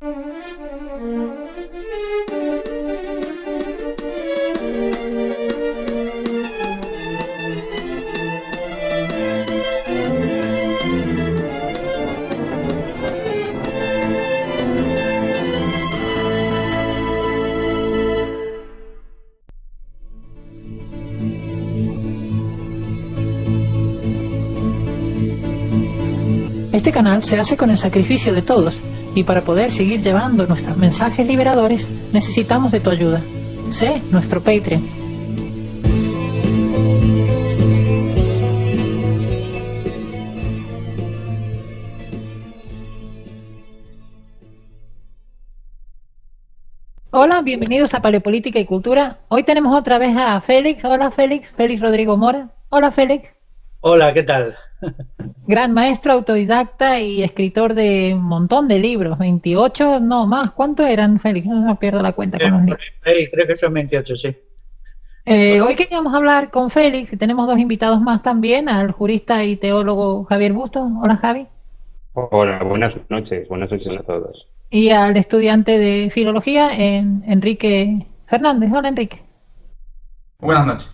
Este canal se hace con el sacrificio de todos, y para poder seguir llevando nuestros mensajes liberadores, necesitamos de tu ayuda. Sé nuestro Patreon. Hola, bienvenidos a Paleopolítica y Cultura. Hoy tenemos otra vez a Félix. Hola Félix, Félix Rodrigo Mora. Hola Félix. Hola, ¿qué tal? Gran maestro, autodidacta y escritor de un montón de libros, 28, no más. ¿Cuántos eran, Félix? No pierdo la cuenta con los libros. Creo que son 28, sí. Hoy queríamos hablar con Félix, y tenemos dos invitados más también, al jurista y teólogo Javier Bustos. Hola Javi. Hola, buenas noches a todos. Y al estudiante de filología, Enrique Fernández. Hola Enrique. Buenas noches.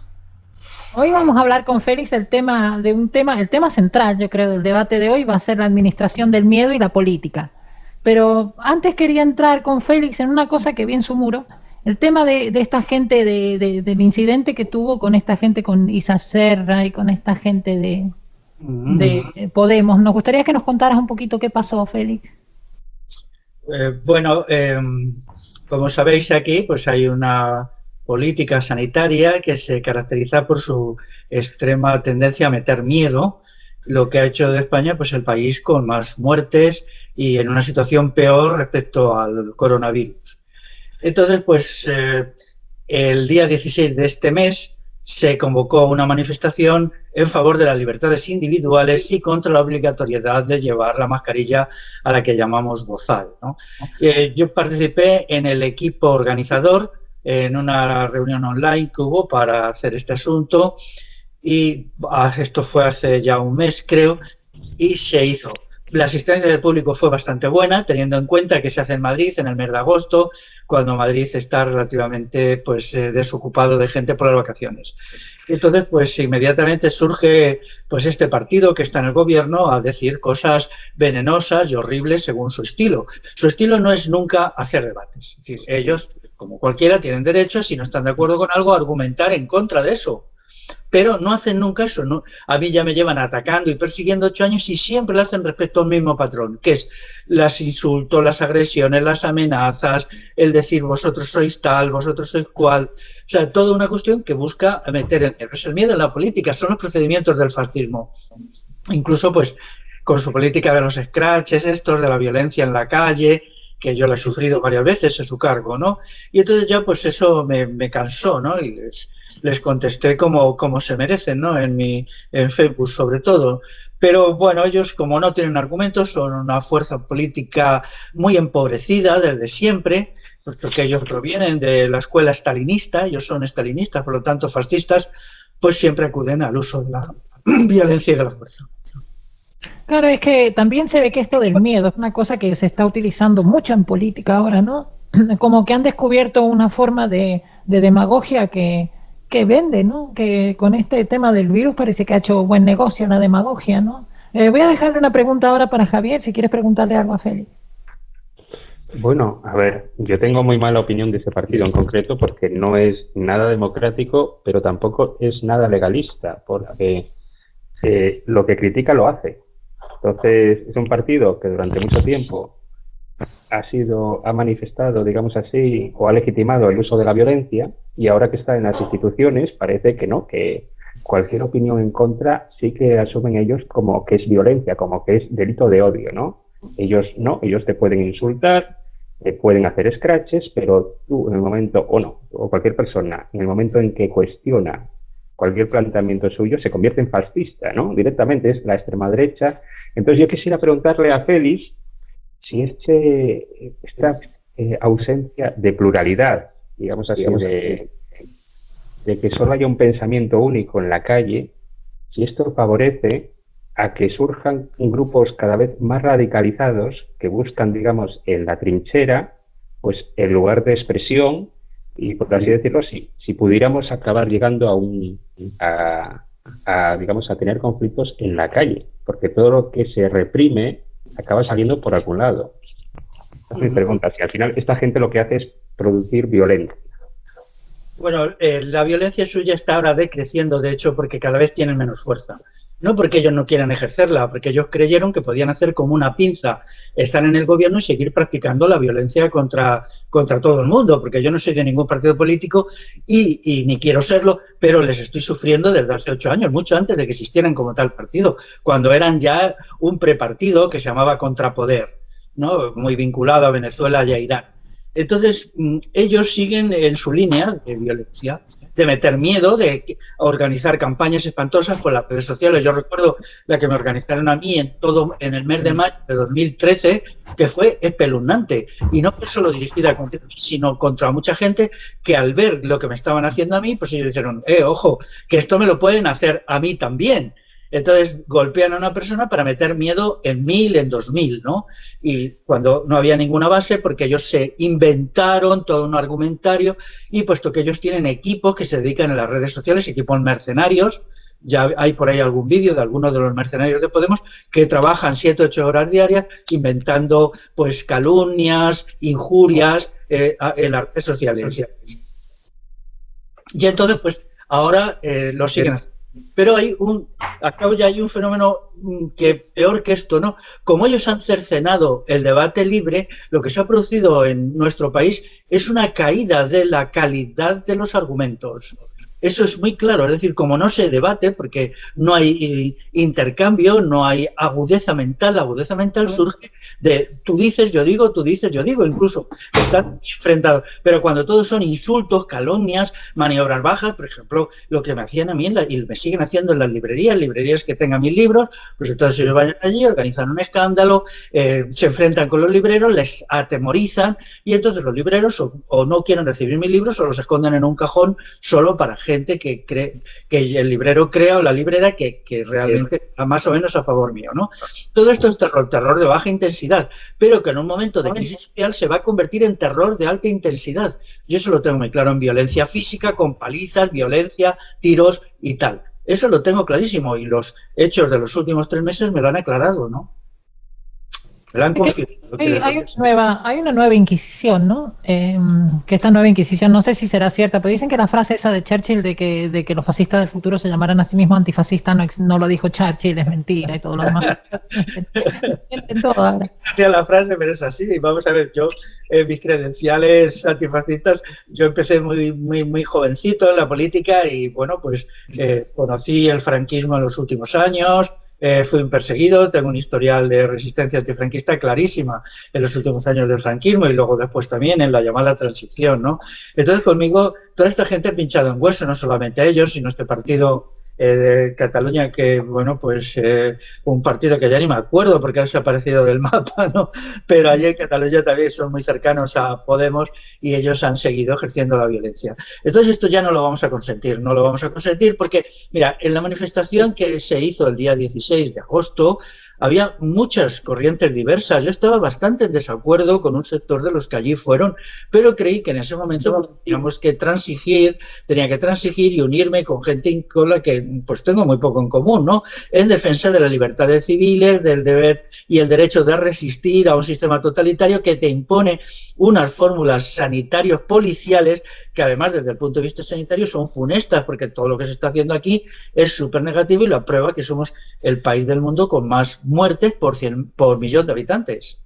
Hoy vamos a hablar con Félix el tema central, yo creo, del debate de hoy va a ser la administración del miedo y la política. Pero antes quería entrar con Félix en una cosa que vi en su muro, el tema de esta gente, del incidente que tuvo con esta gente, con Isa Serra y con esta gente de Podemos. Nos gustaría que nos contaras un poquito qué pasó, Félix. Como sabéis aquí, pues hay una política sanitaria que se caracteriza por su extrema tendencia a meter miedo, lo que ha hecho de España pues el país con más muertes y en una situación peor respecto al coronavirus. Entonces, pues el día 16 de este mes se convocó una manifestación en favor de las libertades individuales y contra la obligatoriedad de llevar la mascarilla a la que llamamos bozal, ¿no? Yo participé en el equipo organizador en una reunión online que hubo para hacer este asunto y esto fue hace ya un mes, creo, y se hizo. La asistencia del público fue bastante buena, teniendo en cuenta que se hace en Madrid en el mes de agosto, cuando Madrid está relativamente desocupado de gente por las vacaciones. Entonces, pues inmediatamente surge pues este partido que está en el gobierno a decir cosas venenosas y horribles según su estilo. Su estilo no es nunca hacer debates. Es decir, ellos, como cualquiera, tienen derecho, si no están de acuerdo con algo, a argumentar en contra de eso. Pero no hacen nunca eso, ¿no? A mí ya me llevan atacando y persiguiendo 8 años y siempre lo hacen respecto al mismo patrón, que es los insultos, las agresiones, las amenazas, el decir vosotros sois tal, vosotros sois cual. O sea, toda una cuestión que busca meter el miedo. El miedo en la política son los procedimientos del fascismo. Incluso, pues, con su política de los scratches, estos, de la violencia en la calle, que yo la he sufrido varias veces en su cargo, ¿no? Y entonces ya, pues, eso me cansó, ¿no? Y les contesté como se merecen, ¿no? En Facebook sobre todo. Pero bueno, ellos como no tienen argumentos, son una fuerza política muy empobrecida desde siempre, puesto que ellos provienen de la escuela stalinista, ellos son stalinistas, por lo tanto fascistas, pues siempre acuden al uso de la violencia y de la fuerza. Claro, es que también se ve que esto del miedo es una cosa que se está utilizando mucho en política ahora, ¿no? Como que han descubierto una forma de demagogia que vende, ¿no? Que con este tema del virus parece que ha hecho buen negocio la demagogia, ¿no? Voy a dejarle una pregunta ahora para Javier, si quieres preguntarle algo a Félix. Bueno, a ver, yo tengo muy mala opinión de ese partido en concreto porque no es nada democrático, pero tampoco es nada legalista, porque lo que critica lo hace. Entonces, es un partido que durante mucho tiempo ha manifestado, digamos así, o ha legitimado el uso de la violencia, y ahora que está en las instituciones parece que no, que cualquier opinión en contra sí que asumen ellos como que es violencia, como que es delito de odio, ¿no? Ellos no, ellos te pueden insultar, te pueden hacer scratches, pero tú en el momento, o cualquier persona, en el momento en que cuestiona cualquier planteamiento suyo, se convierte en fascista, ¿no? Directamente es la extrema derecha. Entonces yo quisiera preguntarle a Félix si esta ausencia de pluralidad, digamos así, de que solo haya un pensamiento único en la calle, si esto favorece a que surjan grupos cada vez más radicalizados que buscan, digamos, en la trinchera, pues el lugar de expresión y, por así decirlo, si pudiéramos acabar llegando digamos, a tener conflictos en la calle, porque todo lo que se reprime acaba saliendo por algún lado. Esa es mi pregunta, si al final esta gente lo que hace es producir violencia. Bueno, la violencia suya está ahora decreciendo, de hecho, porque cada vez tienen menos fuerza. No porque ellos no quieran ejercerla, porque ellos creyeron que podían hacer como una pinza, estar en el gobierno y seguir practicando la violencia contra todo el mundo, porque yo no soy de ningún partido político y ni quiero serlo, pero les estoy sufriendo desde hace 8 años, mucho antes de que existieran como tal partido, cuando eran ya un prepartido que se llamaba Contrapoder, ¿no? Muy vinculado a Venezuela y a Irán. Entonces, ellos siguen en su línea de violencia, de meter miedo, de organizar campañas espantosas por las redes sociales. Yo recuerdo la que me organizaron a mí en el mes de mayo de 2013, que fue espeluznante. Y no fue solo dirigida contra mí, sino contra mucha gente que al ver lo que me estaban haciendo a mí, pues ellos dijeron, ojo, que esto me lo pueden hacer a mí también. Entonces golpean a una persona para meter miedo en 1000, en 2000, ¿no? Y cuando no había ninguna base, porque ellos se inventaron todo un argumentario y puesto que ellos tienen equipos que se dedican a las redes sociales, equipos mercenarios, ya hay por ahí algún vídeo de algunos de los mercenarios de Podemos que trabajan 7 o 8 horas diarias inventando pues calumnias, injurias en las redes sociales. Y entonces pues ahora lo siguen haciendo. Pero hay un fenómeno que peor que esto, ¿no? Como ellos han cercenado el debate libre, lo que se ha producido en nuestro país es una caída de la calidad de los argumentos. Eso es muy claro, es decir, como no se debate, porque no hay intercambio, no hay agudeza mental. La agudeza mental surge de tú dices, yo digo, incluso están enfrentados. Pero cuando todos son insultos, calumnias, maniobras bajas, por ejemplo, lo que me hacían a mí y me siguen haciendo en las librerías que tengan mis libros, pues entonces ellos vayan allí, organizan un escándalo, se enfrentan con los libreros, les atemorizan y entonces los libreros o no quieren recibir mis libros o los esconden en un cajón solo para gente que cree que el librero crea o la librera que realmente está más o menos a favor mío, ¿no? Todo esto es terror de baja intensidad, pero que en un momento de crisis social se va a convertir en terror de alta intensidad. Yo eso lo tengo muy claro en violencia física, con palizas, violencia, tiros y tal. Eso lo tengo clarísimo y los hechos de los últimos 3 meses me lo han aclarado, ¿no? Me lo han confirmado. Hay una nueva Inquisición, ¿no? Que esta nueva Inquisición, no sé si será cierta, pero dicen que la frase esa de Churchill de que los fascistas del futuro se llamaran a sí mismos antifascistas no lo dijo Churchill, es mentira y todo lo demás. La frase, pero es así. Vamos a ver, yo, mis credenciales antifascistas, yo empecé muy jovencito en la política y, bueno, pues conocí el franquismo en los últimos años. Fui un perseguido, tengo un historial de resistencia antifranquista clarísima en los últimos años del franquismo y luego después también en la llamada transición, ¿no? Entonces conmigo toda esta gente ha pinchado en hueso, no solamente a ellos, sino este partido de Cataluña que, bueno, pues un partido que ya ni me acuerdo porque ha desaparecido del mapa, ¿no? Pero allí en Cataluña también son muy cercanos a Podemos y ellos han seguido ejerciendo la violencia. Entonces esto ya no lo vamos a consentir, porque, mira, en la manifestación que se hizo el día 16 de agosto había muchas corrientes diversas. Yo estaba bastante en desacuerdo con un sector de los que allí fueron, pero creí que en ese momento tenía que transigir y unirme con gente con la que pues tengo muy poco en común, ¿no? En defensa de las libertades civiles, del deber y el derecho de resistir a un sistema totalitario que te impone unas fórmulas sanitarios policiales que además desde el punto de vista sanitario son funestas, porque todo lo que se está haciendo aquí es súper negativo y lo prueba que somos el país del mundo con más muertes por millón de habitantes.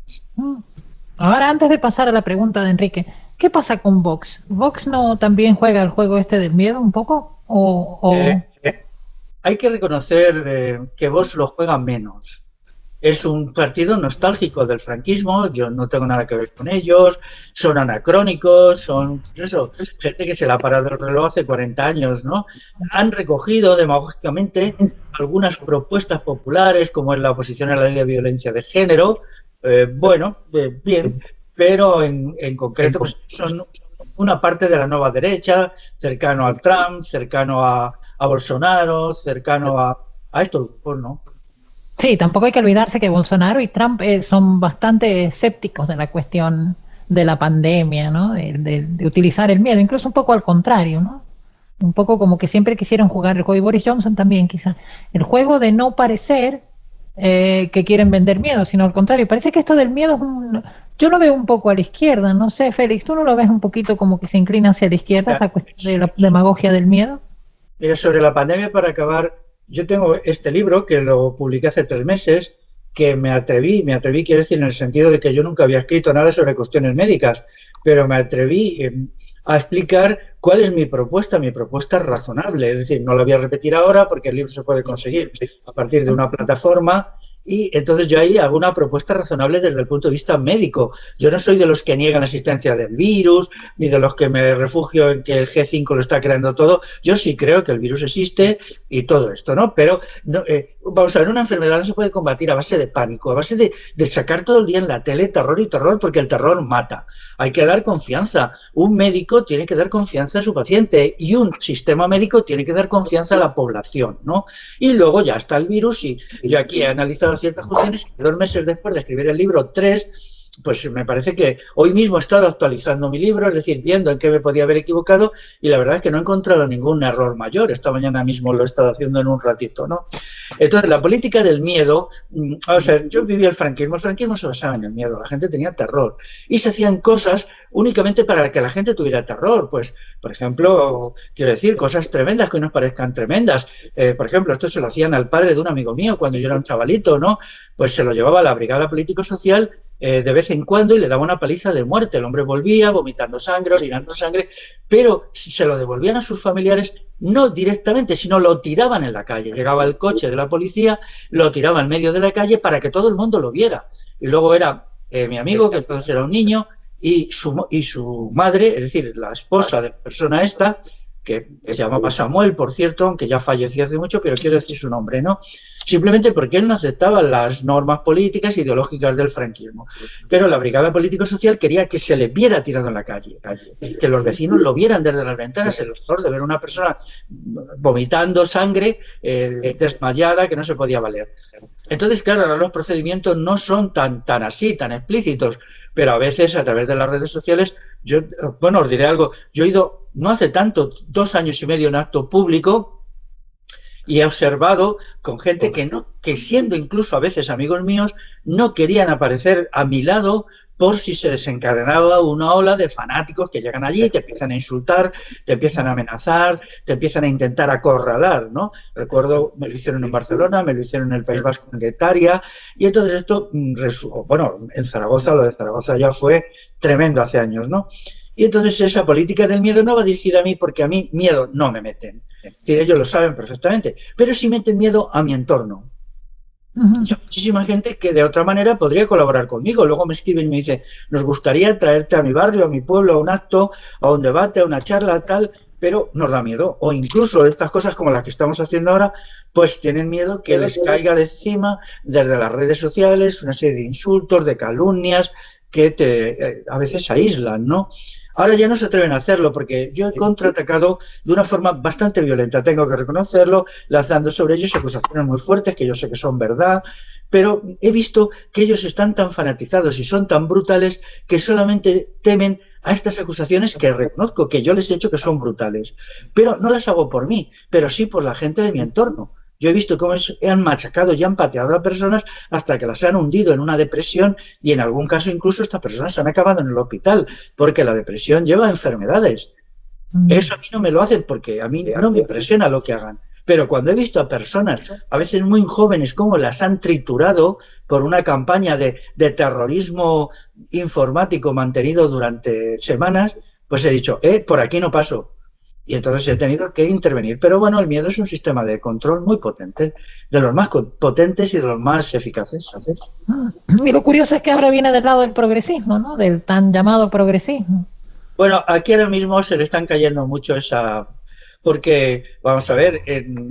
Ahora, antes de pasar a la pregunta de Enrique, ¿qué pasa con Vox? ¿Vox no también juega el juego este del miedo un poco? Hay que reconocer que Vox lo juega menos. Es un partido nostálgico del franquismo, yo no tengo nada que ver con ellos, son anacrónicos, son pues eso, gente que se le ha parado el reloj hace 40 años, ¿no? Han recogido demagógicamente algunas propuestas populares, como es la oposición a la ley de violencia de género, bien, pero en concreto pues, son una parte de la nueva derecha, cercano al Trump, cercano a Bolsonaro, cercano a estos grupos, ¿no? Sí, tampoco hay que olvidarse que Bolsonaro y Trump son bastante escépticos de la cuestión de la pandemia, ¿no? De utilizar el miedo, incluso un poco al contrario, ¿no? Un poco como que siempre quisieron jugar el juego, y Boris Johnson también quizá, el juego de no parecer que quieren vender miedo, sino al contrario. Parece que esto del miedo yo lo veo un poco a la izquierda, no sé, Félix, ¿tú no lo ves un poquito como que se inclina hacia la izquierda, esta cuestión de la demagogia del miedo? Mira, sobre la pandemia, para acabar, yo tengo este libro que lo publiqué hace 3 meses, que me atreví, quiero decir, en el sentido de que yo nunca había escrito nada sobre cuestiones médicas, pero me atreví a explicar cuál es mi propuesta razonable, es decir, no la voy a repetir ahora porque el libro se puede conseguir a partir de una plataforma. Y entonces yo ahí hago una propuesta razonable desde el punto de vista médico. Yo no soy de los que niegan la existencia del virus, ni de los que me refugio en que el G5 lo está creando todo. Yo sí creo que el virus existe y todo esto, ¿no? Pero no, vamos a ver, una enfermedad no se puede combatir a base de pánico, a base de sacar todo el día en la tele terror y terror, porque el terror mata. Hay que dar confianza. Un médico tiene que dar confianza a su paciente y un sistema médico tiene que dar confianza a la población, ¿no? Y luego ya está el virus y yo aquí he analizado ciertas cuestiones. 2 meses después de escribir el libro 3, pues me parece que hoy mismo he estado actualizando mi libro, es decir, viendo en qué me podía haber equivocado, y la verdad es que no he encontrado ningún error mayor. Esta mañana mismo lo he estado haciendo en un ratito, ¿no? Entonces, la política del miedo, o sea, yo viví el franquismo se basaba en el miedo, la gente tenía terror, y se hacían cosas únicamente para que la gente tuviera terror, pues, por ejemplo, quiero decir, cosas tremendas que hoy nos parezcan tremendas. Por ejemplo, esto se lo hacían al padre de un amigo mío cuando yo era un chavalito, ¿no? Pues se lo llevaba a la brigada político-social de vez en cuando y le daba una paliza de muerte. El hombre volvía vomitando sangre, orinando sangre, pero se lo devolvían a sus familiares no directamente, sino lo tiraban en la calle. Llegaba el coche de la policía, lo tiraba en medio de la calle para que todo el mundo lo viera. Y luego era mi amigo, que entonces era un niño, y su madre, es decir, la esposa de la persona esta, que se llamaba Samuel, por cierto, aunque ya falleció hace mucho, pero quiero decir su nombre, ¿no? Simplemente porque él no aceptaba las normas políticas e ideológicas del franquismo. Pero la brigada político-social quería que se le viera tirado en la calle, que los vecinos lo vieran desde las ventanas, el horror de ver a una persona vomitando sangre, desmayada, que no se podía valer. Entonces, claro, ahora los procedimientos no son tan así, tan explícitos, pero a veces a través de las redes sociales, bueno, os diré algo, yo he ido no hace tanto, 2 años y medio en acto público, y he observado con gente que siendo incluso a veces amigos míos, no querían aparecer a mi lado por si se desencadenaba una ola de fanáticos que llegan allí y te empiezan a insultar, te empiezan a amenazar, te empiezan a intentar acorralar, ¿no? Recuerdo, me lo hicieron en Barcelona, me lo hicieron en el País Vasco, en Getaria, y entonces esto, bueno, en Zaragoza, lo de Zaragoza ya fue tremendo hace años, ¿no? Y entonces esa política del miedo no va dirigida a mí, porque a mí miedo no me meten. Es decir, ellos lo saben perfectamente, pero sí meten miedo a mi entorno. Hay muchísima gente que de otra manera podría colaborar conmigo. Luego me escriben y me dicen, nos gustaría traerte a mi barrio, a mi pueblo, a un acto, a un debate, a una charla, tal, pero nos da miedo. O incluso estas cosas como las que estamos haciendo ahora, pues tienen miedo que les caiga de encima desde las redes sociales una serie de insultos, de calumnias que a veces aíslan, ¿no? Ahora ya no se atreven a hacerlo porque yo he contraatacado de una forma bastante violenta, tengo que reconocerlo, lanzando sobre ellos acusaciones muy fuertes que yo sé que son verdad, pero he visto que ellos están tan fanatizados y son tan brutales que solamente temen a estas acusaciones que reconozco que yo les he hecho que son brutales, pero no las hago por mí, pero sí por la gente de mi entorno. Yo he visto cómo han machacado y han pateado a personas hasta que las han hundido en una depresión y en algún caso incluso estas personas han acabado en el hospital porque la depresión lleva a enfermedades. Eso a mí no me lo hacen porque a mí no me impresiona lo que hagan. Pero cuando he visto a personas, a veces muy jóvenes, cómo las han triturado por una campaña de terrorismo informático mantenido durante semanas, pues he dicho, por aquí no paso. Y entonces he tenido que intervenir. Pero bueno, el miedo es un sistema de control muy potente, de los más potentes y de los más eficaces. Y lo curioso es que ahora viene del lado del progresismo, ¿no? Del tan llamado progresismo. Bueno, aquí ahora mismo se le están cayendo mucho porque, vamos a ver,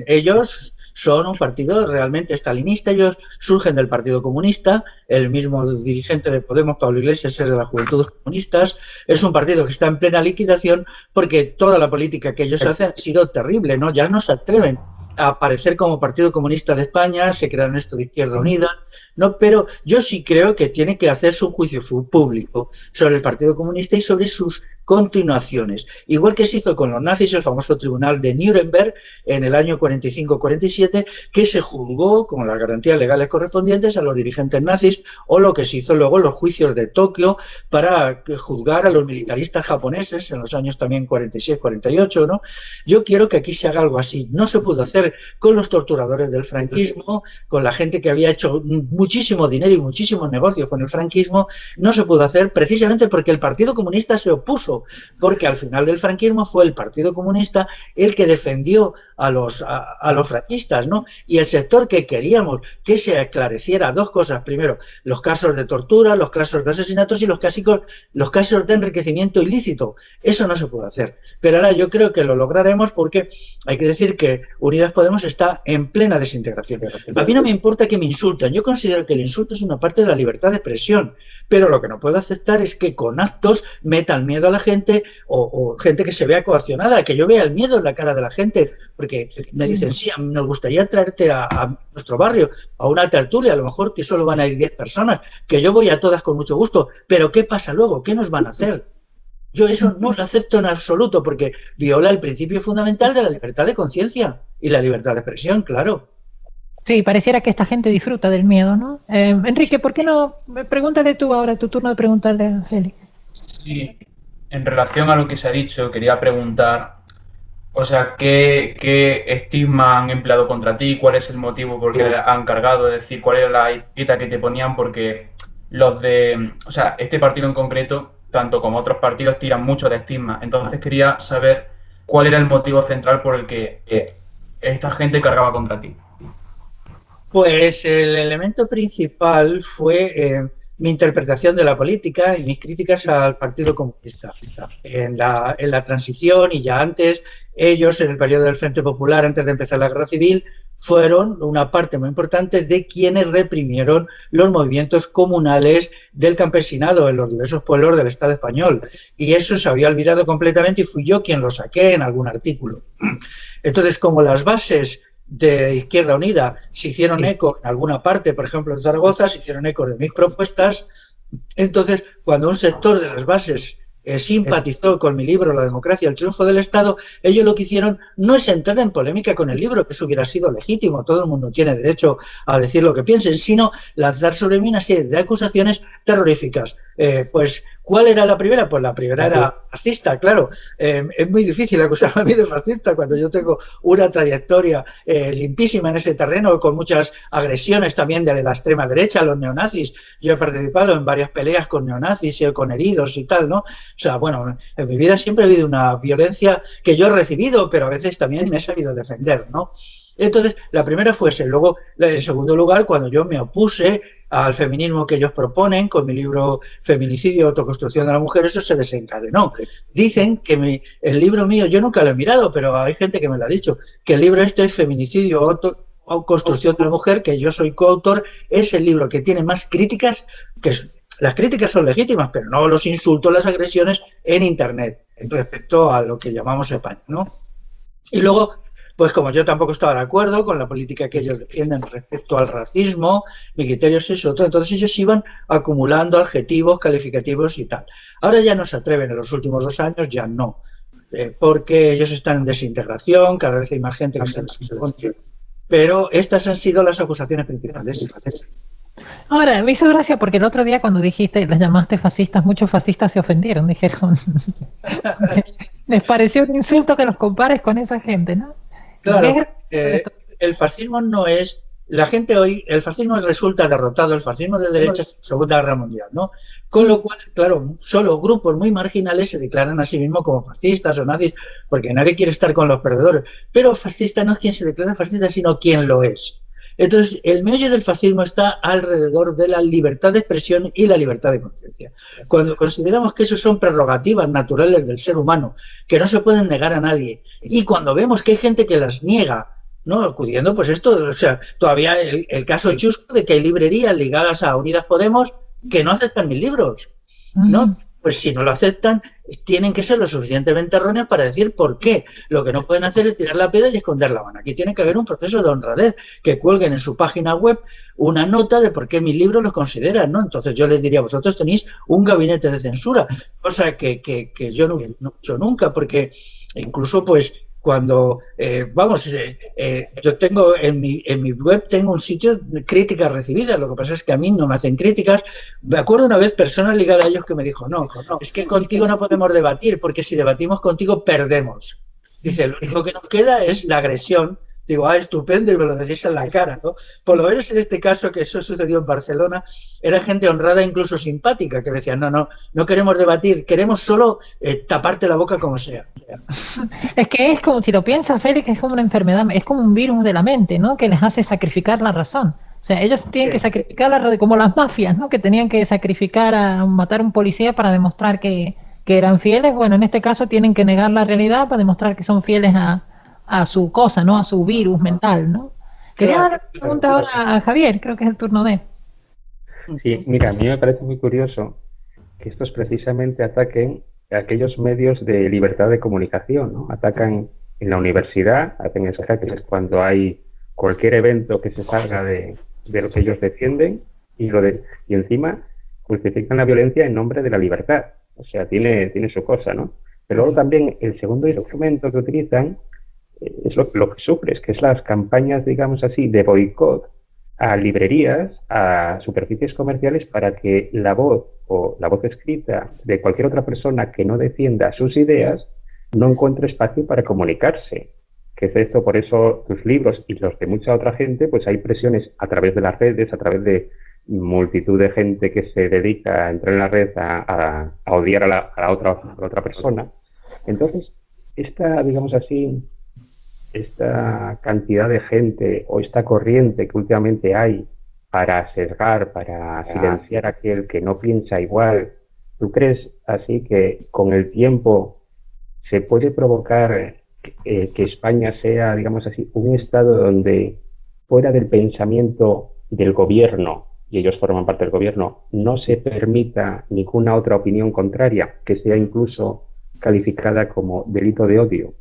ellos son un partido realmente stalinista, ellos surgen del Partido Comunista, el mismo dirigente de Podemos, Pablo Iglesias, es de las Juventudes Comunistas, es un partido que está en plena liquidación porque toda la política que ellos hacen ha sido terrible, ¿no? Ya no se atreven aparecer como Partido Comunista de España, se crearon esto de Izquierda Unida, ¿no? Pero yo sí creo que tiene que hacerse un juicio público sobre el Partido Comunista y sobre sus continuaciones. Igual que se hizo con los nazis, el famoso tribunal de Nuremberg en el año 45-47, que se juzgó con las garantías legales correspondientes a los dirigentes nazis, o lo que se hizo luego en los juicios de Tokio para juzgar a los militaristas japoneses en los años también 46-48, ¿no? Yo quiero que aquí se haga algo así. No se pudo hacer con los torturadores del franquismo, con la gente que había hecho muchísimo dinero y muchísimos negocios con el franquismo, no se pudo hacer precisamente porque el Partido Comunista se opuso, porque al final del franquismo fue el Partido Comunista el que defendió a los franquistas, ¿no? Y el sector que queríamos que se esclareciera dos cosas: primero, los casos de tortura, los casos de asesinatos y los casos de enriquecimiento ilícito. Eso no se puede hacer. Pero ahora yo creo que lo lograremos, porque hay que decir que Unidas Podemos está en plena desintegración. A mí no me importa que me insulten. Yo considero que el insulto es una parte de la libertad de expresión, pero lo que no puedo aceptar es que con actos metan miedo a la gente, o gente que se vea coaccionada, que yo vea el miedo en la cara de la gente, porque me dicen, sí, nos gustaría traerte a nuestro barrio, a una tertulia, a lo mejor que solo van a ir 10 personas, que yo voy a todas con mucho gusto, pero ¿qué pasa luego? ¿Qué nos van a hacer? Yo eso no lo acepto en absoluto, porque viola el principio fundamental de la libertad de conciencia y la libertad de expresión, claro. Sí, pareciera que esta gente disfruta del miedo, ¿no? Enrique, ¿por qué no? Pregúntale tú ahora, tu turno de preguntarle a Félix. Sí, en relación a lo que se ha dicho, quería preguntar, o sea, ¿qué estigma han empleado contra ti? ¿Cuál es el motivo por qué han cargado? Es decir, ¿cuál era la etiqueta que te ponían? Porque este partido en concreto, tanto como otros partidos, tiran mucho de estigma. Entonces quería saber cuál era el motivo central por el que esta gente cargaba contra ti. Pues el elemento principal fue mi interpretación de la política y mis críticas al Partido Comunista. En la transición y ya antes, ellos en el periodo del Frente Popular, antes de empezar la Guerra Civil, fueron una parte muy importante de quienes reprimieron los movimientos comunales del campesinado en los diversos pueblos del Estado español. Y eso se había olvidado completamente y fui yo quien lo saqué en algún artículo. Entonces, como las bases de Izquierda Unida se hicieron eco en alguna parte, por ejemplo en Zaragoza, se hicieron eco de mis propuestas. Entonces, cuando un sector de las bases simpatizó con mi libro La democracia, el triunfo del Estado, ellos lo que hicieron no es entrar en polémica con el libro, que eso hubiera sido legítimo, todo el mundo tiene derecho a decir lo que piensen, sino lanzar sobre mí una serie de acusaciones terroríficas. Pues, ¿cuál era la primera? Pues la primera era fascista, claro. Es muy difícil acusarme a mí de fascista cuando yo tengo una trayectoria limpísima en ese terreno, con muchas agresiones también de la extrema derecha, los neonazis. Yo he participado en varias peleas con neonazis y con heridos y tal, ¿no? O sea, bueno, en mi vida siempre ha habido una violencia que yo he recibido, pero a veces también me he sabido defender, ¿no? Entonces, la primera fue ese. Luego, en segundo lugar, cuando yo me opuse al feminismo que ellos proponen, con mi libro Feminicidio, Autoconstrucción de la Mujer, eso se desencadenó. Dicen que el libro mío, yo nunca lo he mirado, pero hay gente que me lo ha dicho, que el libro este, Feminicidio, Autoconstrucción de la Mujer, que yo soy coautor, es el libro que tiene más críticas, las críticas son legítimas, pero no los insultos, las agresiones en Internet, respecto a lo que llamamos España, ¿no? Y luego, pues como yo tampoco estaba de acuerdo con la política que ellos defienden respecto al racismo, mi criterio es otro, entonces ellos iban acumulando adjetivos, calificativos y tal. Ahora ya no se atreven, en los últimos 2 años ya no, porque ellos están en desintegración, cada vez hay más gente que está en desintegración, pero estas han sido las acusaciones principales. Ahora, me hizo gracia porque el otro día cuando dijiste, las llamaste fascistas, muchos fascistas se ofendieron, dijeron, les pareció un insulto que los compares con esa gente, ¿no? Claro, el fascismo no es... La gente hoy, el fascismo resulta derrotado, el fascismo de derecha es la Segunda Guerra Mundial, ¿no? Con lo cual, claro, solo grupos muy marginales se declaran a sí mismos como fascistas o nazis, porque nadie quiere estar con los perdedores. Pero fascista no es quien se declara fascista, sino quien lo es. Entonces, el meollo del fascismo está alrededor de la libertad de expresión y la libertad de conciencia. Cuando consideramos que eso son prerrogativas naturales del ser humano, que no se pueden negar a nadie, y cuando vemos que hay gente que las niega, ¿no? Acudiendo, pues esto, o sea, todavía el caso chusco de que hay librerías ligadas a Unidas Podemos que no aceptan mis libros, ¿no? pues si no lo aceptan, tienen que ser lo suficientemente erróneos para decir por qué. Lo que no pueden hacer es tirar la piedra y esconder la mano. Aquí tiene que haber un proceso de honradez, que cuelguen en su página web una nota de por qué mis libros los consideran, ¿no? Entonces yo les diría, vosotros tenéis un gabinete de censura, cosa que yo no he hecho nunca, porque incluso pues cuando, yo tengo en mi web tengo un sitio de críticas recibidas, lo que pasa es que a mí no me hacen críticas. Me acuerdo una vez persona ligada a ellos que me dijo, no, es que contigo no podemos debatir, porque si debatimos contigo perdemos. Dice, lo único que nos queda es la agresión. Digo, estupendo, y me lo decís en la cara, ¿no? Por lo menos en este caso, que eso sucedió en Barcelona, era gente honrada, incluso simpática, que decían, no queremos debatir, queremos solo taparte la boca como sea. Es que es como, si lo piensas, Félix, es como una enfermedad, es como un virus de la mente, ¿no? Que les hace sacrificar la razón. O sea, ellos tienen que sacrificar la razón, como las mafias, ¿no? Que tenían que sacrificar matar a un policía para demostrar que eran fieles. Bueno, en este caso tienen que negar la realidad para demostrar que son fieles a su cosa, ¿no? A su virus mental, ¿no? Quería dar una pregunta ahora a Javier, creo que es el turno de él. Sí, mira, a mí me parece muy curioso que estos precisamente ataquen a aquellos medios de libertad de comunicación, ¿no? Atacan en la universidad, hacen esos ataques cuando hay cualquier evento que se salga de lo que ellos defienden y encima justifican la violencia en nombre de la libertad. O sea, tiene su cosa, ¿no? Pero luego también el segundo instrumento que utilizan es lo que sufres, que es las campañas, digamos así, de boicot a librerías, a superficies comerciales, para que la voz o la voz escrita de cualquier otra persona que no defienda sus ideas no encuentre espacio para comunicarse. Que es esto, por eso tus libros y los de mucha otra gente, pues hay presiones a través de las redes, a través de multitud de gente que se dedica a entrar en la red a odiar a la otra persona. Entonces, digamos así, esta cantidad de gente o esta corriente que últimamente hay para sesgar, para silenciar a aquel que no piensa igual, ¿tú crees así que con el tiempo se puede provocar que España sea, digamos así, un estado donde fuera del pensamiento del gobierno, y ellos forman parte del gobierno, no se permita ninguna otra opinión contraria, que sea incluso calificada como delito de odio?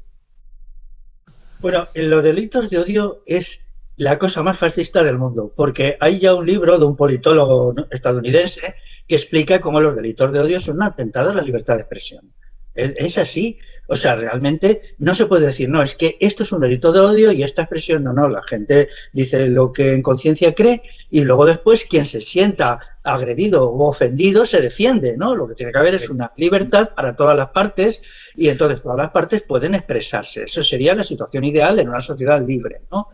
Bueno, los delitos de odio es la cosa más fascista del mundo, porque hay ya un libro de un politólogo estadounidense que explica cómo los delitos de odio son un atentado a la libertad de expresión. Es así. O sea, realmente no se puede decir, no, es que esto es un delito de odio y esta expresión, no, la gente dice lo que en conciencia cree y luego después quien se sienta agredido o ofendido se defiende, ¿no? Lo que tiene que haber es una libertad para todas las partes y entonces todas las partes pueden expresarse. Eso sería la situación ideal en una sociedad libre, ¿no?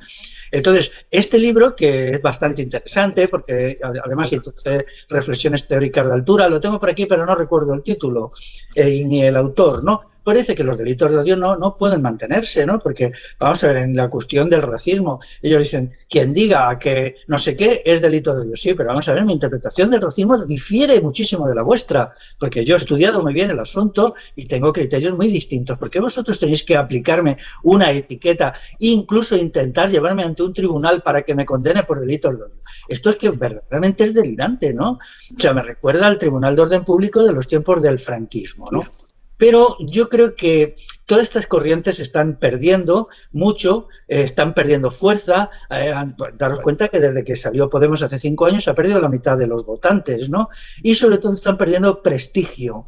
Entonces, este libro, que es bastante interesante, porque además introduce reflexiones teóricas de altura, lo tengo por aquí, pero no recuerdo el título ni el autor, ¿no? Parece que los delitos de odio no pueden mantenerse, ¿no? Porque, vamos a ver, en la cuestión del racismo, ellos dicen, quien diga que no sé qué es delito de odio. Sí, pero vamos a ver, mi interpretación del racismo difiere muchísimo de la vuestra, porque yo he estudiado muy bien el asunto y tengo criterios muy distintos. ¿Por qué vosotros tenéis que aplicarme una etiqueta e incluso intentar llevarme ante un tribunal para que me condene por delitos de odio? Esto es que verdaderamente es delirante, ¿no? O sea, me recuerda al Tribunal de Orden Público de los tiempos del franquismo, ¿no? Pero yo creo que todas estas corrientes están perdiendo mucho, están perdiendo fuerza. Daros cuenta que desde que salió Podemos hace 5 años ha perdido la mitad de los votantes, ¿no? Y sobre todo están perdiendo prestigio,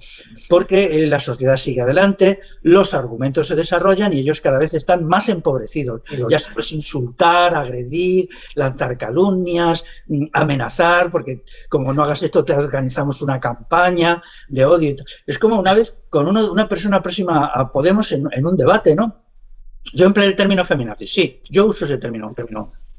porque la sociedad sigue adelante, los argumentos se desarrollan y ellos cada vez están más empobrecidos. Ya se puede insultar, agredir, lanzar calumnias, amenazar, porque como no hagas esto te organizamos una campaña de odio. Es como una vez con una persona próxima a Podemos en un debate, ¿no? Yo empleé el término feminazi, sí, yo uso ese término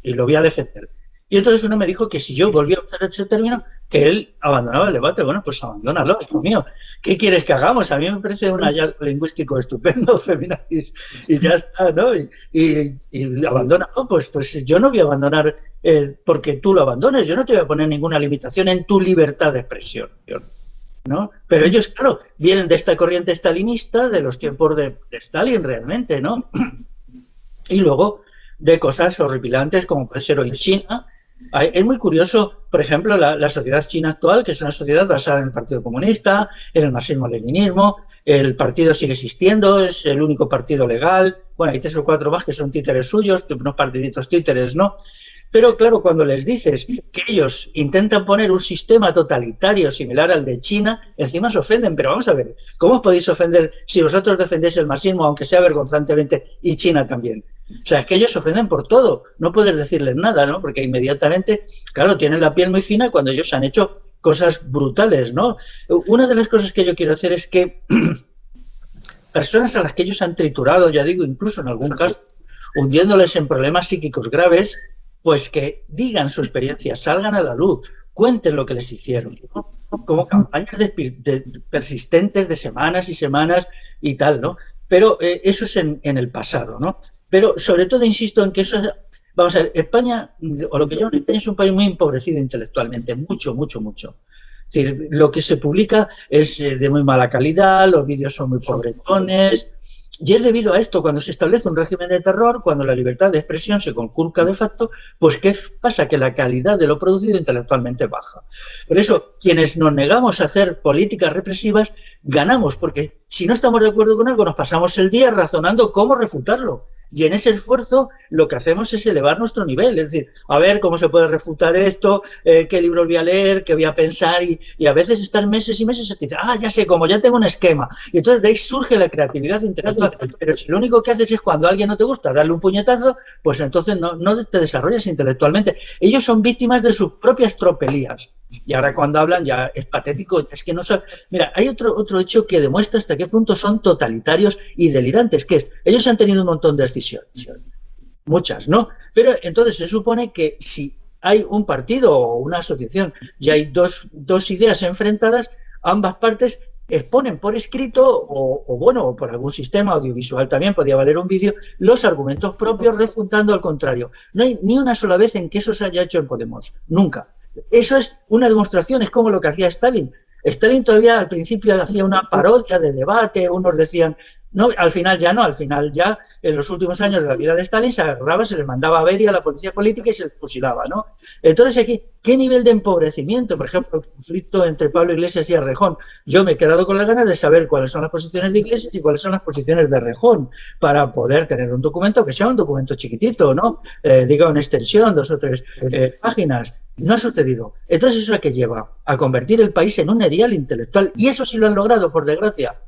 y lo voy a defender. Y entonces uno me dijo que si yo volvía a usar ese término, que él abandonaba el debate. Bueno, pues abandónalo, hijo mío. ¿Qué quieres que hagamos? A mí me parece un hallazgo lingüístico estupendo, feminazis, y ya está, ¿no? Y abandónalo, pues yo no voy a abandonar porque tú lo abandones, yo no te voy a poner ninguna limitación en tu libertad de expresión, ¿no? Pero ellos, claro, vienen de esta corriente stalinista, de los tiempos de Stalin realmente, ¿no? Y luego de cosas horripilantes como puede ser hoy China, Es muy curioso, por ejemplo, la sociedad china actual, que es una sociedad basada en el Partido Comunista, en el marxismo-leninismo. El partido sigue existiendo, es el único partido legal. Bueno, hay 3 o 4 más que son títeres suyos, unos partiditos títeres, ¿no? Pero claro, cuando les dices que ellos intentan poner un sistema totalitario similar al de China, encima se ofenden. Pero vamos a ver, ¿cómo os podéis ofender si vosotros defendéis el marxismo, aunque sea vergonzantemente, y China también? O sea, es que ellos se ofenden por todo. No puedes decirles nada, ¿no? Porque inmediatamente, claro, tienen la piel muy fina cuando ellos han hecho cosas brutales, ¿no? Una de las cosas que yo quiero hacer es que personas a las que ellos han triturado, ya digo, incluso en algún caso, hundiéndoles en problemas psíquicos graves, pues que digan su experiencia, salgan a la luz, cuenten lo que les hicieron, ¿no? Como campañas persistentes de semanas y semanas y tal, ¿no? Pero eso es en el pasado, ¿no? Pero sobre todo insisto en que eso es, vamos a ver, España, o lo que llaman España, es un país muy empobrecido intelectualmente, mucho, mucho, mucho. Es decir, lo que se publica es de muy mala calidad, los vídeos son muy pobretones, y es debido a esto, cuando se establece un régimen de terror, cuando la libertad de expresión se conculca de facto, pues ¿qué pasa? Que la calidad de lo producido intelectualmente baja. Por eso, quienes nos negamos a hacer políticas represivas, ganamos, porque si no estamos de acuerdo con algo, nos pasamos el día razonando cómo refutarlo. Y en ese esfuerzo lo que hacemos es elevar nuestro nivel, es decir, a ver cómo se puede refutar esto, qué libros voy a leer, qué voy a pensar, y a veces estás meses y meses y te dices, ya sé, como ya tengo un esquema. Y entonces de ahí surge la creatividad intelectual. Pero si lo único que haces es cuando a alguien no te gusta darle un puñetazo, pues entonces no te desarrollas intelectualmente. Ellos son víctimas de sus propias tropelías. Y ahora cuando hablan ya es patético, es que no son... Mira, hay otro hecho que demuestra hasta qué punto son totalitarios y delirantes, que es, ellos han tenido un montón de decisiones, muchas, ¿no? Pero entonces se supone que si hay un partido o una asociación y hay dos ideas enfrentadas, ambas partes exponen por escrito o bueno, por algún sistema audiovisual también, podía valer un vídeo, los argumentos propios refutando al contrario. No hay ni una sola vez en que eso se haya hecho en Podemos, nunca. Eso es una demostración, es como lo que hacía Stalin. Stalin todavía al principio hacía una parodia de debate, unos decían, no, al final ya en los últimos años de la vida de Stalin se agarraba, se les mandaba a Beria a la policía política y se les fusilaba, ¿no? Entonces aquí, ¿qué nivel de empobrecimiento? Por ejemplo, el conflicto entre Pablo Iglesias y Errejón. Yo me he quedado con las ganas de saber cuáles son las posiciones de Iglesias y cuáles son las posiciones de Errejón para poder tener un documento que sea un documento chiquitito, ¿no? Diga una extensión, 2 o 3 páginas. No ha sucedido. Entonces eso es lo que lleva a convertir el país en un erial intelectual. Y eso sí lo han logrado, por desgracia.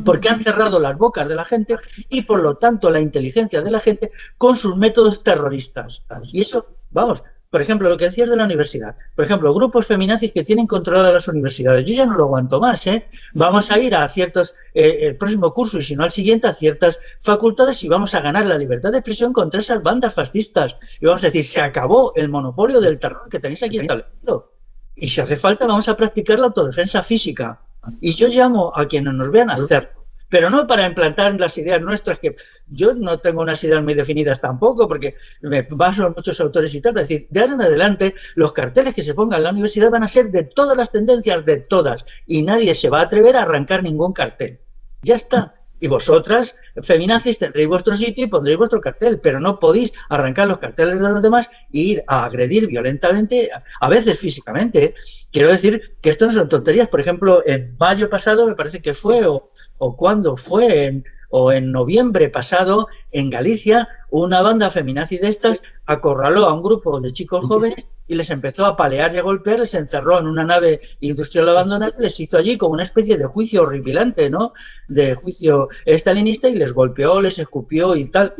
Porque han cerrado las bocas de la gente y, por lo tanto, la inteligencia de la gente con sus métodos terroristas. Y eso, vamos, por ejemplo, lo que decías de la universidad. Por ejemplo, grupos feminazis que tienen controladas las universidades. Yo ya no lo aguanto más, ¿eh? Vamos a ir a ciertos, el próximo curso, y si no al siguiente, a ciertas facultades y vamos a ganar la libertad de expresión contra esas bandas fascistas. Y vamos a decir, se acabó el monopolio del terror que tenéis aquí establecido. Y si hace falta, vamos a practicar la autodefensa física. Y yo llamo a quienes nos vean a hacerlo, pero no para implantar las ideas nuestras, que yo no tengo unas ideas muy definidas tampoco, porque me baso en muchos autores y tal. Es decir, de ahora en adelante, los carteles que se pongan en la universidad van a ser de todas las tendencias, de todas, y nadie se va a atrever a arrancar ningún cartel. Ya está. Y vosotras, feminazis, tendréis vuestro sitio y pondréis vuestro cartel, pero no podéis arrancar los carteles de los demás e ir a agredir violentamente, a veces físicamente. Quiero decir que esto no son tonterías. Por ejemplo, en mayo pasado, me parece que fue, o cuando fue, o en noviembre pasado, en Galicia, una banda feminazi de estas acorraló a un grupo de chicos jóvenes y les empezó a palear y a golpear, les encerró en una nave industrial abandonada y les hizo allí como una especie de juicio horripilante, ¿no? De juicio estalinista, y les golpeó, les escupió y tal.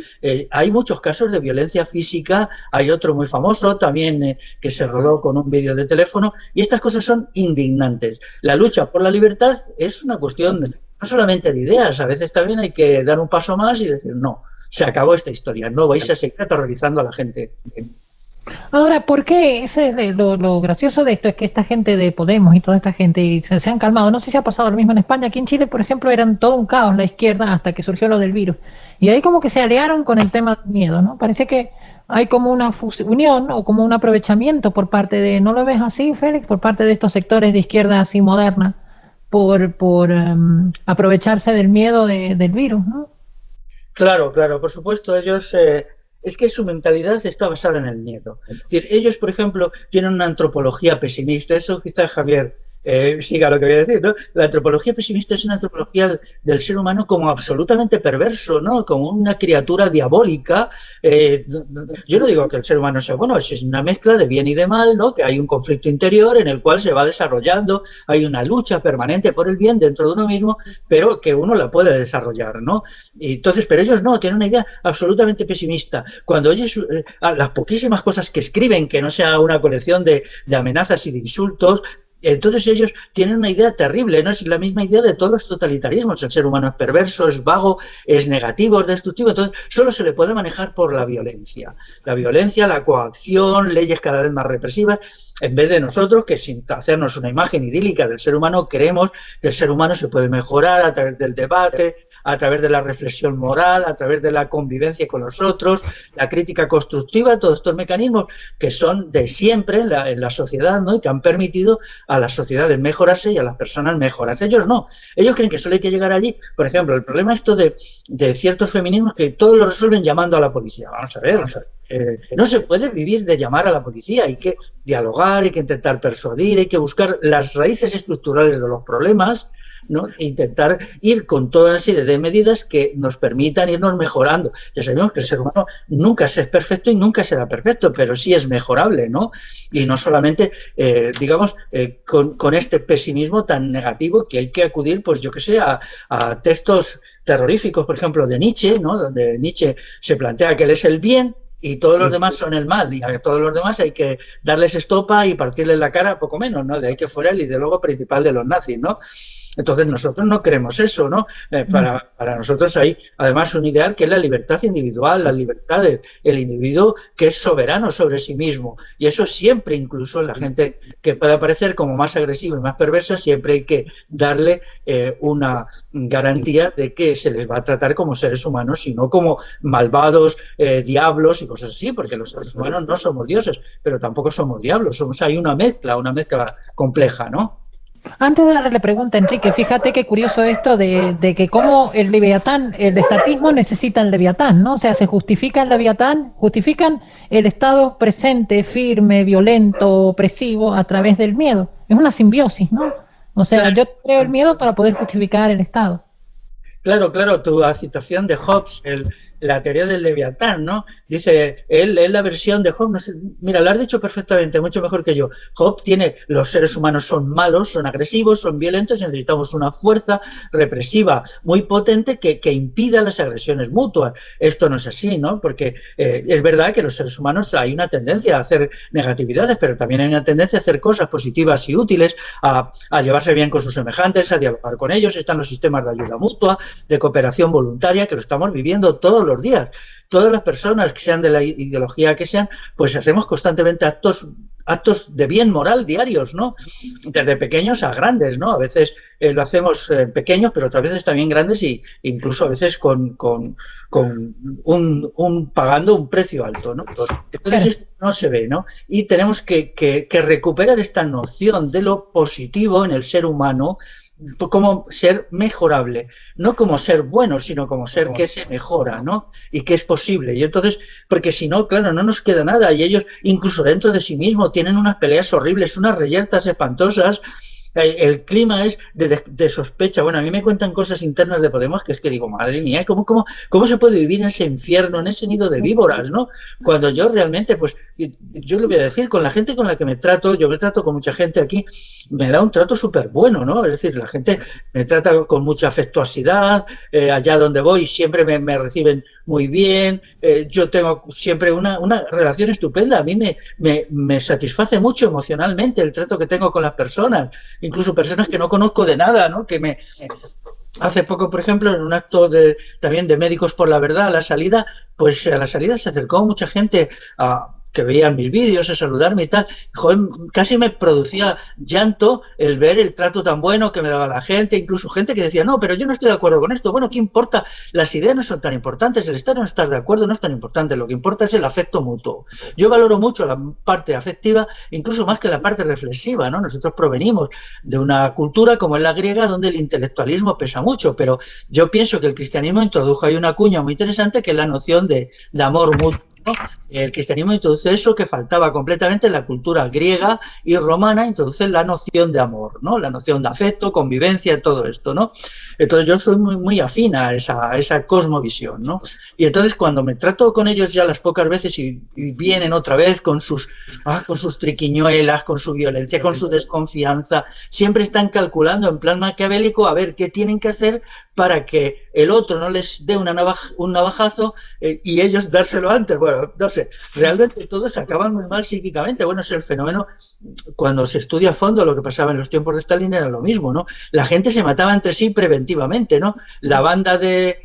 Hay muchos casos de violencia física, hay otro muy famoso también que se rodó con un vídeo de teléfono, y estas cosas son indignantes. La lucha por la libertad es una cuestión no solamente de ideas, a veces también hay que dar un paso más y decir, no, se acabó esta historia, no vais a seguir aterrorizando a la gente. Ahora, ¿por qué? Lo gracioso de esto es que esta gente de Podemos y toda esta gente se han calmado. No sé si ha pasado lo mismo en España. Aquí en Chile, por ejemplo, eran todo un caos la izquierda hasta que surgió lo del virus. Y ahí como que se aliaron con el tema del miedo, ¿no? Parece que hay como una unión o como un aprovechamiento por parte de, ¿no lo ves así, Félix? Por parte de estos sectores de izquierda así moderna por aprovecharse del miedo del virus, ¿no? Claro, por supuesto, ellos es que su mentalidad está basada en el miedo. Es decir, ellos, por ejemplo, tienen una antropología pesimista. Eso quizás Javier siga lo que voy a decir, ¿no? La antropología pesimista es una antropología del ser humano como absolutamente perverso, ¿no? Como una criatura diabólica. Yo no digo que el ser humano sea bueno, es una mezcla de bien y de mal, ¿no? Que hay un conflicto interior en el cual se va desarrollando, hay una lucha permanente por el bien dentro de uno mismo, pero que uno la puede desarrollar, ¿no? Y entonces, pero ellos no, tienen una idea absolutamente pesimista. Cuando oyes las poquísimas cosas que escriben, que no sea una colección de amenazas y de insultos, entonces ellos tienen una idea terrible, ¿no? Es la misma idea de todos los totalitarismos. El ser humano es perverso, es vago, es negativo, es destructivo. Entonces solo se le puede manejar por la violencia. La violencia, la coacción, leyes cada vez más represivas, en vez de nosotros, que sin hacernos una imagen idílica del ser humano, creemos que el ser humano se puede mejorar a través del debate, a través de la reflexión moral, a través de la convivencia con los otros, la crítica constructiva, todos estos mecanismos que son de siempre en la sociedad, ¿no? Y que han permitido a las sociedades mejorarse y a las personas mejorarse. Ellos no. Ellos creen que solo hay que llegar allí. Por ejemplo, el problema esto de ciertos feminismos que todo lo resuelven llamando a la policía. Vamos a ver. No se puede vivir de llamar a la policía. Hay que dialogar, hay que intentar persuadir, hay que buscar las raíces estructurales de los problemas, ¿no? E intentar ir con toda una serie de medidas que nos permitan irnos mejorando. Ya sabemos que el ser humano nunca es perfecto y nunca será perfecto, pero sí es mejorable, ¿no? Y no solamente, con este pesimismo tan negativo que hay que acudir, pues yo que sé, a textos terroríficos, por ejemplo, de Nietzsche, ¿no? Donde Nietzsche se plantea que él es el bien y todos los demás son el mal, y a todos los demás hay que darles estopa y partirles la cara, poco menos, ¿no? De ahí que fuera el ideólogo principal de los nazis, ¿no? Entonces nosotros no queremos eso, ¿no? Para nosotros hay además un ideal que es la libertad individual, la libertad del individuo que es soberano sobre sí mismo. Y eso siempre, incluso en la gente que pueda parecer como más agresiva y más perversa, siempre hay que darle una garantía de que se les va a tratar como seres humanos y no como malvados diablos y cosas así, porque los seres humanos no somos dioses, pero tampoco somos diablos. Hay una mezcla compleja, ¿no? Antes de darle la pregunta, Enrique, fíjate qué curioso esto de que cómo el Leviatán, el estatismo necesita el Leviatán, ¿no? O sea, se justifica el Leviatán, justifican el estado presente, firme, violento, opresivo a través del miedo. Es una simbiosis, ¿no? O sea, yo creo el miedo para poder justificar el estado. Claro, tu citación de Hobbes, la teoría del Leviatán, ¿no? Dice, él es la versión de Hobbes, no sé, mira, lo has dicho perfectamente, mucho mejor que yo. Hobbes los seres humanos son malos, son agresivos, son violentos, y necesitamos una fuerza represiva muy potente que impida las agresiones mutuas. Esto no es así, ¿no? Porque es verdad que los seres humanos hay una tendencia a hacer negatividades, pero también hay una tendencia a hacer cosas positivas y útiles, a llevarse bien con sus semejantes, a dialogar con ellos. Están los sistemas de ayuda mutua, de cooperación voluntaria, que lo estamos viviendo todos los días. Todas las personas, que sean de la ideología que sean, pues hacemos constantemente actos de bien moral diarios, ¿no? Desde pequeños a grandes, ¿no? A veces lo hacemos pequeños, pero otras veces también grandes, y incluso a veces pagando un precio alto, ¿no? Entonces esto no se ve, ¿no? Y tenemos que recuperar esta noción de lo positivo en el ser humano, como ser mejorable, no como ser bueno, sino como ser que se mejora, ¿no? Y que es posible. Y entonces, porque si no, claro, no nos queda nada, y ellos, incluso dentro de sí mismos, tienen unas peleas horribles, unas reyertas espantosas. El clima es de sospecha. Bueno, a mí me cuentan cosas internas de Podemos que es que digo, madre mía, ¿cómo se puede vivir en ese infierno, en ese nido de víboras, ¿no? Cuando yo realmente, pues, yo le voy a decir, con la gente con la que me trato, yo me trato con mucha gente aquí, me da un trato súper bueno, ¿no? Es decir, la gente me trata con mucha afectuosidad, allá donde voy siempre me reciben muy bien, yo tengo siempre una relación estupenda. A mí me satisface mucho emocionalmente el trato que tengo con las personas, incluso personas que no conozco de nada, ¿no? Hace poco, por ejemplo, en un acto también de Médicos por la Verdad, a la salida se acercó mucha gente que veían mis vídeos, a saludarme y tal. Joder, casi me producía llanto el ver el trato tan bueno que me daba la gente, incluso gente que decía, no, pero yo no estoy de acuerdo con esto. Bueno, ¿qué importa? Las ideas no son tan importantes, el estar o no estar de acuerdo no es tan importante, lo que importa es el afecto mutuo. Yo valoro mucho la parte afectiva, incluso más que la parte reflexiva, ¿no? Nosotros provenimos de una cultura como es la griega, donde el intelectualismo pesa mucho, pero yo pienso que el cristianismo introdujo ahí una cuña muy interesante, que es la noción de amor mutuo, ¿no? El cristianismo introduce eso que faltaba completamente en la cultura griega y romana, introduce la noción de amor, ¿no? La noción de afecto, convivencia, todo esto, ¿no? Entonces yo soy muy afín a esa cosmovisión, ¿no? Y entonces cuando me trato con ellos ya las pocas veces y vienen otra vez con sus triquiñuelas, con su violencia, con su desconfianza, siempre están calculando en plan maquiavélico a ver qué tienen que hacer para que el otro no les dé un navajazo y ellos dárselo antes. Bueno, no sé, realmente todos acaban muy mal psíquicamente. Bueno, es el fenómeno, cuando se estudia a fondo lo que pasaba en los tiempos de Stalin era lo mismo, ¿no? La gente se mataba entre sí preventivamente, ¿no? La banda de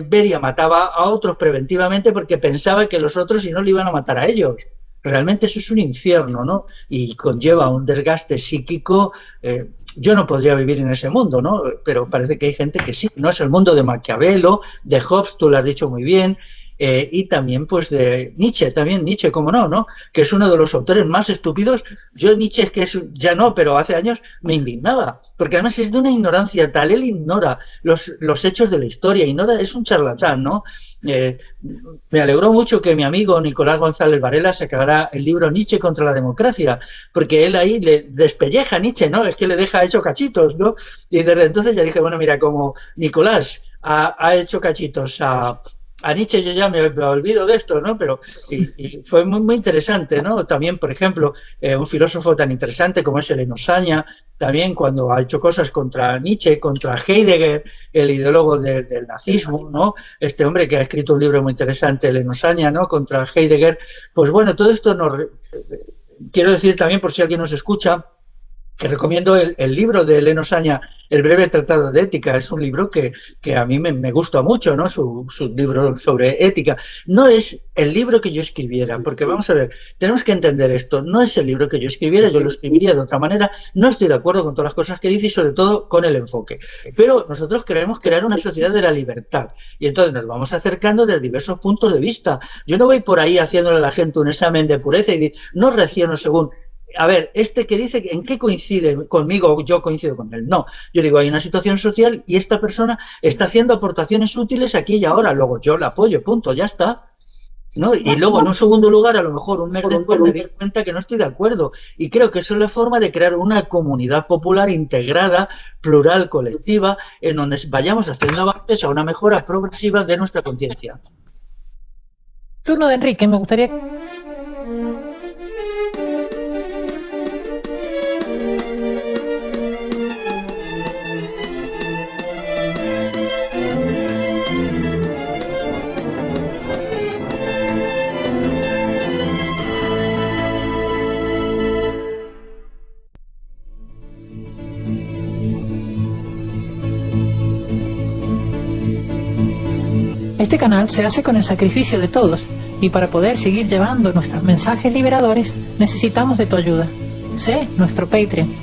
Beria mataba a otros preventivamente porque pensaba que los otros si no le iban a matar a ellos. Realmente eso es un infierno, ¿no? Y conlleva un desgaste psíquico. Yo no podría vivir en ese mundo, ¿no? Pero parece que hay gente que sí, ¿no? Es el mundo de Maquiavelo, de Hobbes, tú lo has dicho muy bien, y también pues de Nietzsche, cómo no, ¿no? Que es uno de los autores más estúpidos. Yo Nietzsche es que ya no, pero hace años me indignaba, porque además es de una ignorancia tal, él ignora los hechos de la historia, es un charlatán, ¿no? Me alegró mucho que mi amigo Nicolás González Varela sacara el libro Nietzsche contra la democracia, porque él ahí le despelleja a Nietzsche, ¿no? Es que le deja hecho cachitos, ¿no? Y desde entonces ya dije, bueno, mira, como Nicolás ha hecho cachitos a Nietzsche, yo ya me olvido de esto, ¿no? Pero y fue muy interesante, ¿no? También, por ejemplo, un filósofo tan interesante como es Eleno Saña, también cuando ha hecho cosas contra Nietzsche, contra Heidegger, el ideólogo del nazismo, ¿no? Este hombre que ha escrito un libro muy interesante, Eleno Saña, ¿no? Contra Heidegger. Pues bueno, todo esto quiero decir también, por si alguien nos escucha, que recomiendo el libro de Eleno Saña, El breve tratado de ética. Es un libro que a mí me gusta mucho, ¿no? Su libro sobre ética. No es el libro que yo escribiera, porque vamos a ver, tenemos que entender esto. No es el libro que yo escribiera, yo lo escribiría de otra manera. No estoy de acuerdo con todas las cosas que dice y sobre todo con el enfoque. Pero nosotros queremos crear una sociedad de la libertad. Y entonces nos vamos acercando desde diversos puntos de vista. Yo no voy por ahí haciéndole a la gente un examen de pureza y no reacciono según... A ver, este que dice, ¿en qué coincide conmigo o yo coincido con él? No, yo digo, hay una situación social y esta persona está haciendo aportaciones útiles aquí y ahora, luego yo la apoyo, punto, ya está, ¿no? Y luego, en un segundo lugar, a lo mejor un mes después me di cuenta que no estoy de acuerdo y creo que eso es la forma de crear una comunidad popular integrada, plural, colectiva, en donde vayamos haciendo avances a una mejora progresiva de nuestra conciencia. Turno de Enrique, me gustaría... Este canal se hace con el sacrificio de todos, y para poder seguir llevando nuestros mensajes liberadores necesitamos de tu ayuda. Sé nuestro Patreon.